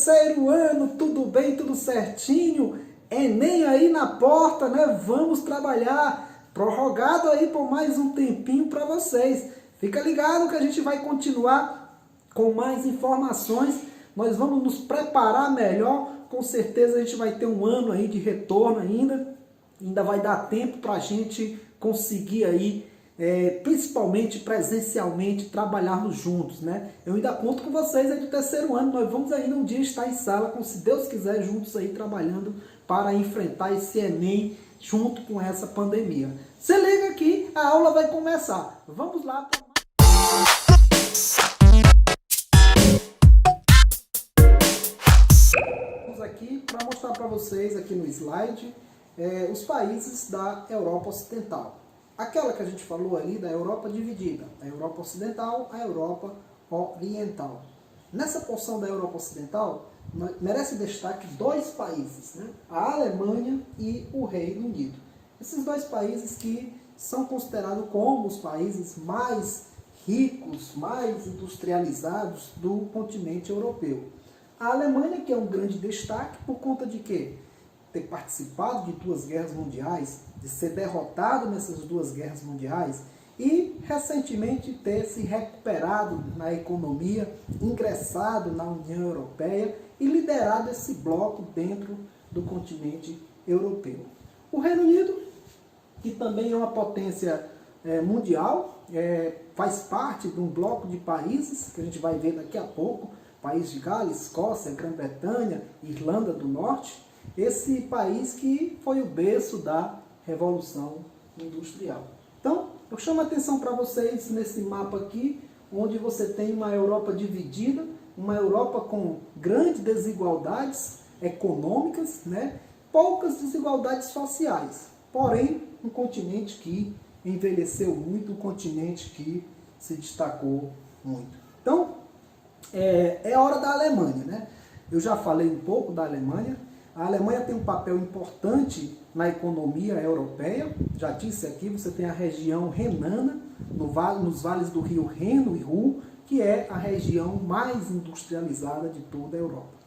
terceiro ano, tudo bem, tudo certinho? Enem aí na porta, né? Vamos trabalhar, prorrogado aí por mais um tempinho para vocês. Fica ligado que a gente vai continuar com mais informações, nós vamos nos preparar melhor, com certeza a gente vai ter um ano aí de retorno ainda vai dar tempo para a gente conseguir aí, principalmente presencialmente, trabalharmos juntos, né? Eu ainda conto com vocês aí do terceiro ano, nós vamos ainda um dia estar em sala, com, se Deus quiser, juntos aí trabalhando para enfrentar esse Enem junto com essa pandemia. Se liga que a aula vai começar. Vamos lá para aqui para mostrar para vocês aqui no slide os países da Europa Ocidental. Aquela que a gente falou ali da Europa dividida, a Europa Ocidental, a Europa Oriental. Nessa porção da Europa Ocidental, merece destaque dois países, né? A Alemanha e o Reino Unido. Esses dois países que são considerados como os países mais ricos, mais industrializados do continente europeu. A Alemanha, que é um grande destaque por conta de quê? Ter participado de duas guerras mundiais, de ser derrotado nessas duas guerras mundiais e recentemente ter se recuperado na economia, ingressado na União Europeia e liderado esse bloco dentro do continente europeu. O Reino Unido, que também é uma potência mundial, faz parte de um bloco de países que a gente vai ver daqui a pouco, País de Gales, Escócia, Grã-Bretanha, Irlanda do Norte, esse país que foi o berço da Revolução Industrial. Então, eu chamo a atenção para vocês nesse mapa aqui, onde você tem uma Europa dividida, uma Europa com grandes desigualdades econômicas, né? Poucas desigualdades sociais, porém um continente que envelheceu muito, um continente que se destacou muito. Então, é hora da Alemanha, né? Eu já falei um pouco da Alemanha. A Alemanha tem um papel importante na economia europeia. Já disse aqui, você tem a região renana, nos vales do rio Reno e Ruhr, que é a região mais industrializada de toda a Europa.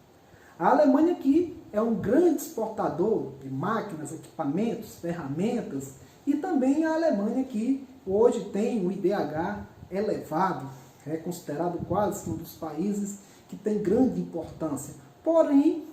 A Alemanha aqui é um grande exportador de máquinas, equipamentos, ferramentas, e também a Alemanha que hoje tem um IDH elevado, é considerado quase um dos países que tem grande importância. Porém,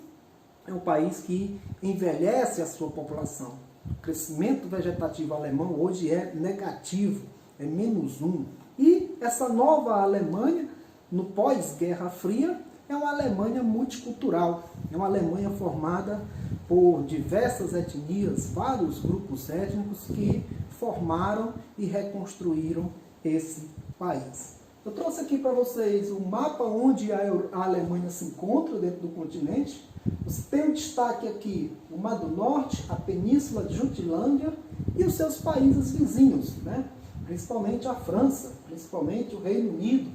é um país que envelhece a sua população. O crescimento vegetativo alemão hoje é negativo, é -1. E essa nova Alemanha, no pós-Guerra Fria, é uma Alemanha multicultural. É uma Alemanha formada por diversas etnias, vários grupos étnicos que formaram e reconstruíram esse país. Eu trouxe aqui para vocês um mapa onde a Alemanha se encontra dentro do continente. Você tem um destaque aqui o Mar do Norte, a Península de Jutlândia e os seus países vizinhos, né? Principalmente a França, principalmente o Reino Unido,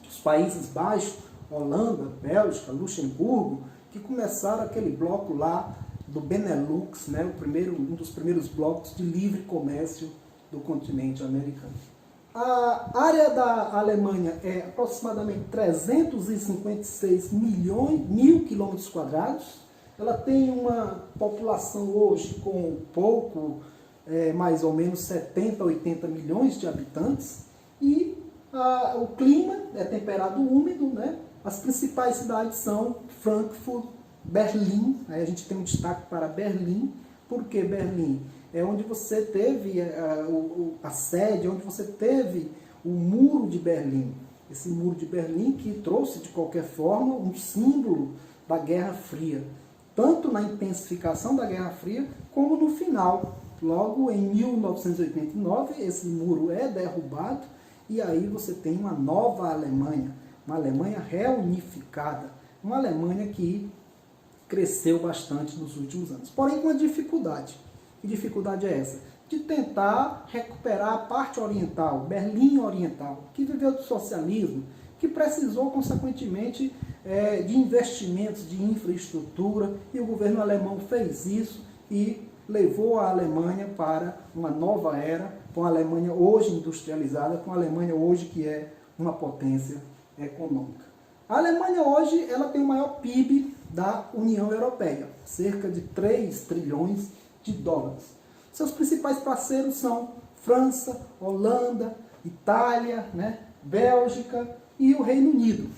os Países Baixos, Holanda, Bélgica, Luxemburgo, que começaram aquele bloco lá do Benelux, né? Um dos primeiros blocos de livre comércio do continente americano. A área da Alemanha é aproximadamente 356 mil quilômetros quadrados. Ela tem uma população hoje com mais ou menos 70, 80 milhões de habitantes. E o clima é temperado úmido, né? As principais cidades são Frankfurt, Berlim. Aí a gente tem um destaque para Berlim. Por que Berlim? É onde você teve a sede, onde você teve o Muro de Berlim. Esse Muro de Berlim que trouxe, de qualquer forma, um símbolo da Guerra Fria. Tanto na intensificação da Guerra Fria, como no final. Logo em 1989, esse muro é derrubado e aí você tem uma nova Alemanha. Uma Alemanha reunificada. Uma Alemanha que cresceu bastante nos últimos anos. Porém, com uma dificuldade. Que dificuldade é essa? De tentar recuperar a parte oriental, Berlim Oriental, que viveu do socialismo, que precisou, consequentemente, de investimentos de infraestrutura, e o governo alemão fez isso e levou a Alemanha para uma nova era, com a Alemanha hoje industrializada, com a Alemanha hoje que é uma potência econômica. A Alemanha hoje ela tem o maior PIB da União Europeia, cerca de 3 trilhões de dólares. Seus principais parceiros são França, Holanda, Itália, né, Bélgica e o Reino Unido.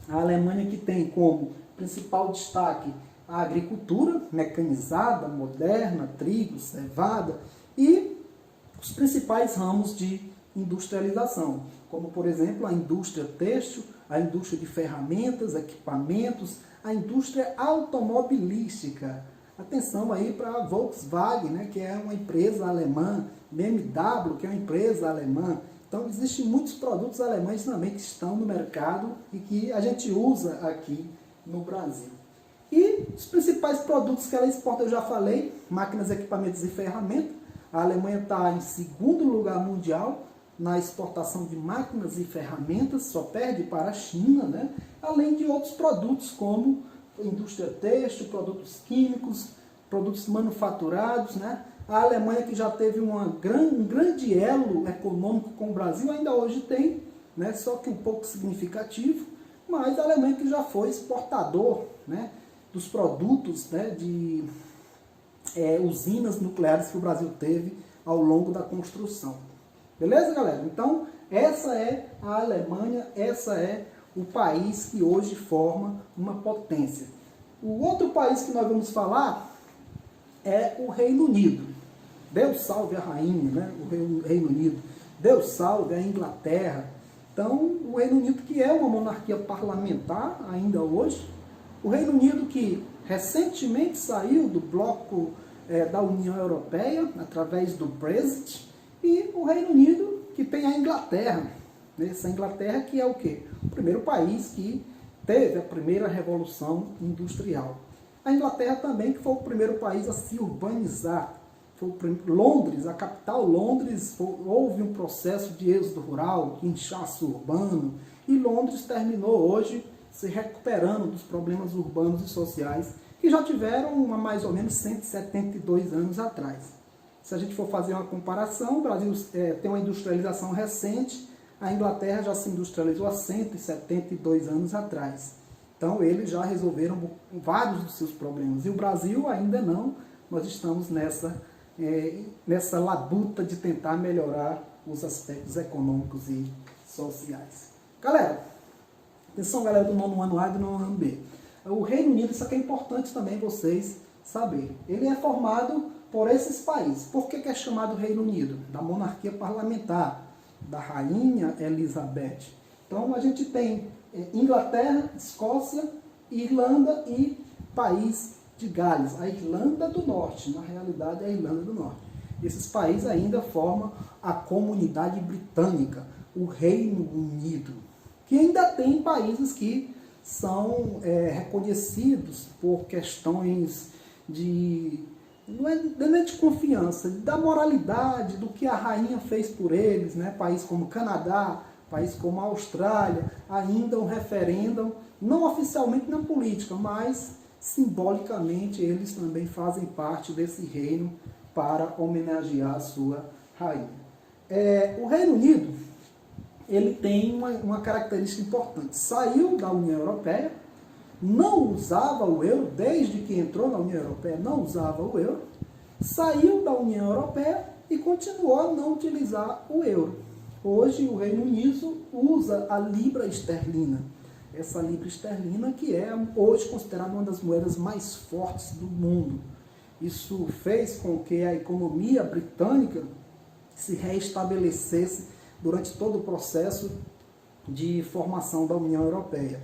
A Alemanha que tem como principal destaque a agricultura mecanizada, moderna, trigo, cevada e os principais ramos de industrialização, como por exemplo a indústria têxtil, a indústria de ferramentas, equipamentos, a indústria automobilística. Atenção aí para a Volkswagen, né, que é uma empresa alemã, BMW, que é uma empresa alemã. Então existem muitos produtos alemães também que estão no mercado e que a gente usa aqui no Brasil. E os principais produtos que ela exporta, eu já falei, máquinas, equipamentos e ferramentas. A Alemanha está em segundo lugar mundial na exportação de máquinas e ferramentas, só perde para a China, né? Além de outros produtos como indústria têxtil, produtos químicos, produtos manufaturados, né? A Alemanha, que já teve um grande elo econômico com o Brasil, ainda hoje tem, né? Só que um pouco significativo, mas a Alemanha que já foi exportador, né, dos produtos, né, de usinas nucleares que o Brasil teve ao longo da construção. Beleza, galera? Então, essa é a Alemanha, essa é o país que hoje forma uma potência. O outro país que nós vamos falar é o Reino Unido. Deus salve a rainha, né? O Reino Unido. Deus salve a Inglaterra. Então, o Reino Unido, que é uma monarquia parlamentar ainda hoje, o Reino Unido que recentemente saiu do bloco da União Europeia, através do Brexit, e o Reino Unido que tem a Inglaterra. Essa Inglaterra que é o quê? O primeiro país que teve a primeira revolução industrial. A Inglaterra também que foi o primeiro país a se urbanizar. Londres, a capital Londres, houve um processo de êxodo rural, inchaço urbano, e Londres terminou hoje se recuperando dos problemas urbanos e sociais que já tiveram mais ou menos 172 anos atrás. Se a gente for fazer uma comparação, o Brasil tem uma industrialização recente, a Inglaterra já se industrializou há 172 anos atrás. Então eles já resolveram vários dos seus problemas. E o Brasil ainda não, nós estamos nessa labuta de tentar melhorar os aspectos econômicos e sociais. Galera, atenção galera do nono ano A e do nono ano B. O Reino Unido, isso aqui é importante também vocês saberem. Ele é formado por esses países. Por que é chamado Reino Unido? Da monarquia parlamentar, da rainha Elizabeth. Então a gente tem Inglaterra, Escócia, Irlanda e país de Gales, a Irlanda do Norte, na realidade é a Irlanda do Norte. Esses países ainda formam a comunidade britânica, o Reino Unido, que ainda tem países que são reconhecidos por questões não é de confiança, da moralidade, do que a rainha fez por eles, né? País como Canadá, país como a Austrália, ainda o referendam, não oficialmente na política, mas simbolicamente eles também fazem parte desse reino para homenagear a sua rainha. O Reino Unido, ele tem uma característica importante. Saiu da União Europeia, não usava o euro, desde que entrou na União Europeia, não usava o euro, saiu da União Europeia e continuou a não utilizar o euro. Hoje o Reino Unido usa a libra esterlina. Essa libra esterlina que é hoje considerada uma das moedas mais fortes do mundo. Isso fez com que a economia britânica se reestabelecesse durante todo o processo de formação da União Europeia.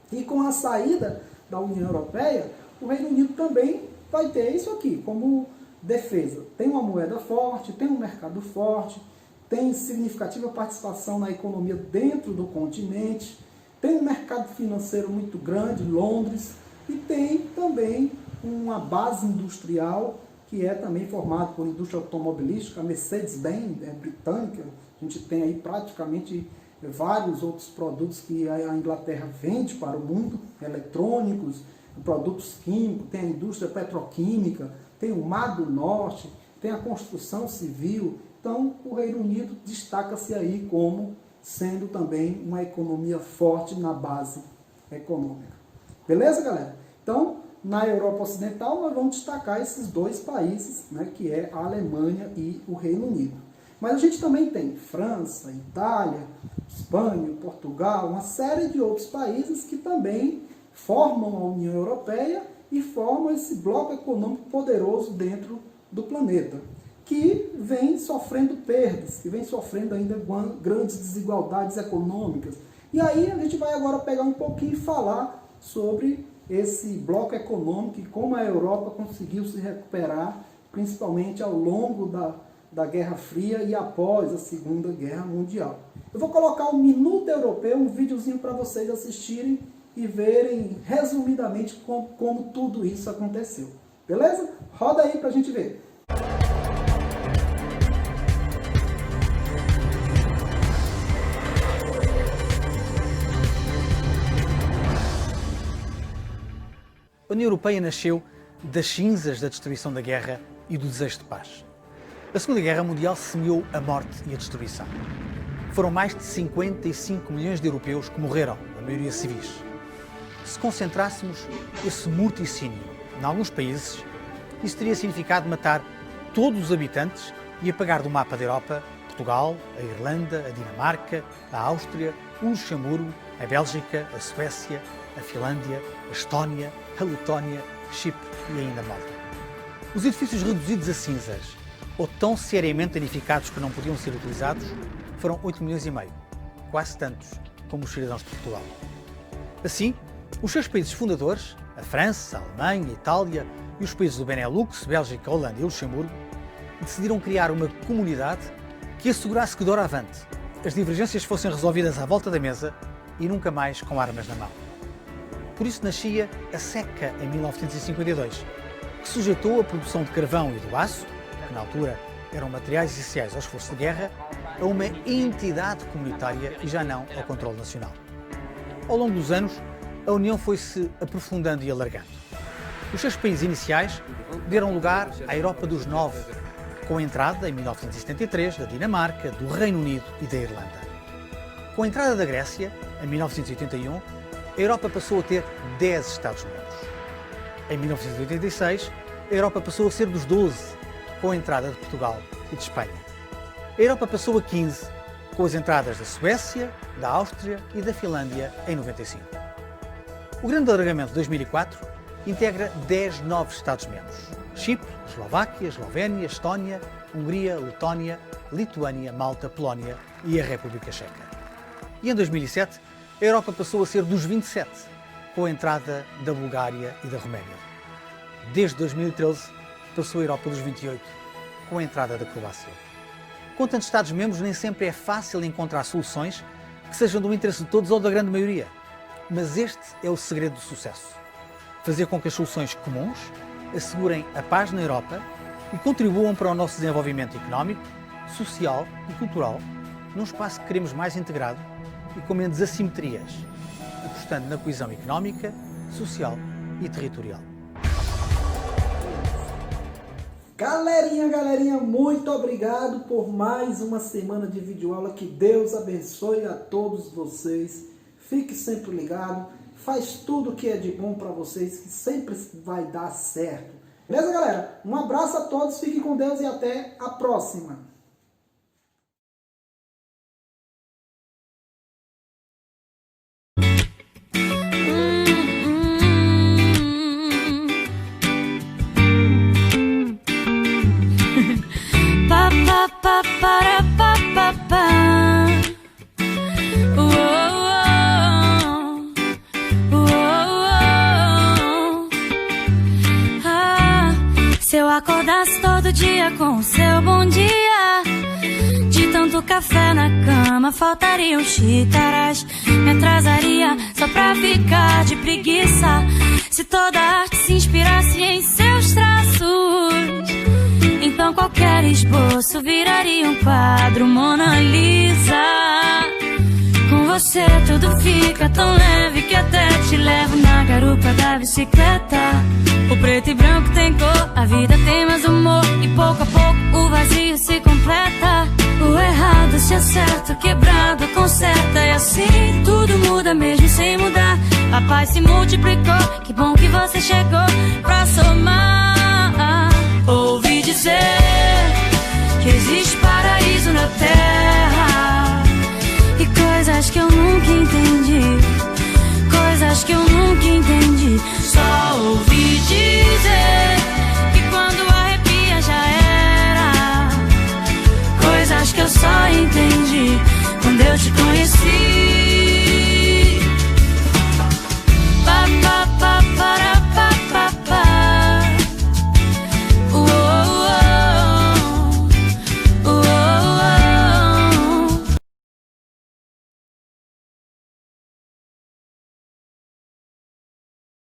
E com a saída da União Europeia, o Reino Unido também vai ter isso aqui como defesa. Tem uma moeda forte, tem um mercado forte, tem significativa participação na economia dentro do continente, tem um mercado financeiro muito grande, Londres, e tem também uma base industrial que é também formada por indústria automobilística, a Mercedes-Benz britânica. A gente tem aí praticamente vários outros produtos que a Inglaterra vende para o mundo, eletrônicos, produtos químicos, tem a indústria petroquímica, tem o Mar do Norte, tem a construção civil. Então o Reino Unido destaca-se aí como sendo também uma economia forte na base econômica. Beleza, galera? Então, na Europa Ocidental, nós vamos destacar esses dois países, né, que é a Alemanha e o Reino Unido. Mas a gente também tem França, Itália, Espanha, Portugal, uma série de outros países que também formam a União Europeia e formam esse bloco econômico poderoso dentro do planeta, que vem sofrendo perdas, que vem sofrendo ainda grandes desigualdades econômicas. E aí a gente vai agora pegar um pouquinho e falar sobre esse bloco econômico e como a Europa conseguiu se recuperar, principalmente ao longo da Guerra Fria e após a Segunda Guerra Mundial. Eu vou colocar um Minuto Europeu, um videozinho para vocês assistirem e verem resumidamente como tudo isso aconteceu. Beleza? Roda aí para a gente ver. A União Europeia nasceu das cinzas da destruição da guerra e do desejo de paz. A Segunda Guerra Mundial semeou a morte e a destruição. Foram mais de 55 milhões de europeus que morreram, a maioria civis. Se concentrássemos esse morticínio em alguns países, isso teria significado matar todos os habitantes e apagar do mapa da Europa Portugal, a Irlanda, a Dinamarca, a Áustria, o Luxemburgo, a Bélgica, a Suécia, a Finlândia, a Estónia, a Letónia, Chipre e ainda Malta. Os edifícios reduzidos a cinzas, ou tão seriamente danificados que não podiam ser utilizados, foram 8 milhões e meio, quase tantos como os cidadãos de Portugal. Assim, os seus países fundadores, a França, a Alemanha, a Itália e os países do Benelux, Bélgica, Holanda e Luxemburgo, decidiram criar uma comunidade que assegurasse que, doravante, as divergências fossem resolvidas à volta da mesa e nunca mais com armas na mão. Por isso nascia a SECA em 1952, que sujeitou a produção de carvão e do aço, que na altura eram materiais essenciais ao esforço de guerra, a uma entidade comunitária e já não ao controle nacional. Ao longo dos anos, a União foi-se aprofundando e alargando. Os seus países iniciais deram lugar à Europa dos Nove, com a entrada, em 1973, da Dinamarca, do Reino Unido e da Irlanda. Com a entrada da Grécia, em 1981, a Europa passou a ter 10 Estados-membros. Em 1986, a Europa passou a ser dos 12, com a entrada de Portugal e de Espanha. A Europa passou a 15, com as entradas da Suécia, da Áustria e da Finlândia em 95. O grande alargamento de 2004 integra 10 novos Estados-membros: Chipre, Eslováquia, Eslovénia, Estónia, Hungria, Letónia, Lituânia, Malta, Polónia e a República Checa. E em 2007, a Europa passou a ser dos 27, com a entrada da Bulgária e da Roménia. Desde 2013, passou a Europa dos 28, com a entrada da Croácia. Com tantos Estados-membros, nem sempre é fácil encontrar soluções que sejam do interesse de todos ou da grande maioria. Mas este é o segredo do sucesso: fazer com que as soluções comuns assegurem a paz na Europa e contribuam para o nosso desenvolvimento económico, social e cultural, num espaço que queremos mais integrado e com menos assimetrias, apostando na coesão económica, social e territorial. Galerinha, muito obrigado por mais uma semana de videoaula. Que Deus abençoe a todos vocês. Fique sempre ligado. Faz tudo que é de bom para vocês, que sempre vai dar certo. Beleza, galera? Um abraço a todos, fiquem com Deus e até a próxima. Se eu acordasse todo dia com o seu bom dia, de tanto café na cama faltariam xícaras. Me atrasaria só pra ficar de preguiça. Se toda arte se inspirasse em seus traços, então qualquer esboço viraria um quadro Mona Lisa. Com você tudo fica tão leve que até te levo na garupa da bicicleta. O preto e branco tem cor, a vida tem mais humor, e pouco a pouco o vazio se completa. O errado se acerta, o quebrado conserta. assim tudo muda mesmo sem mudar. A paz se multiplicou, que bom que você chegou pra somar.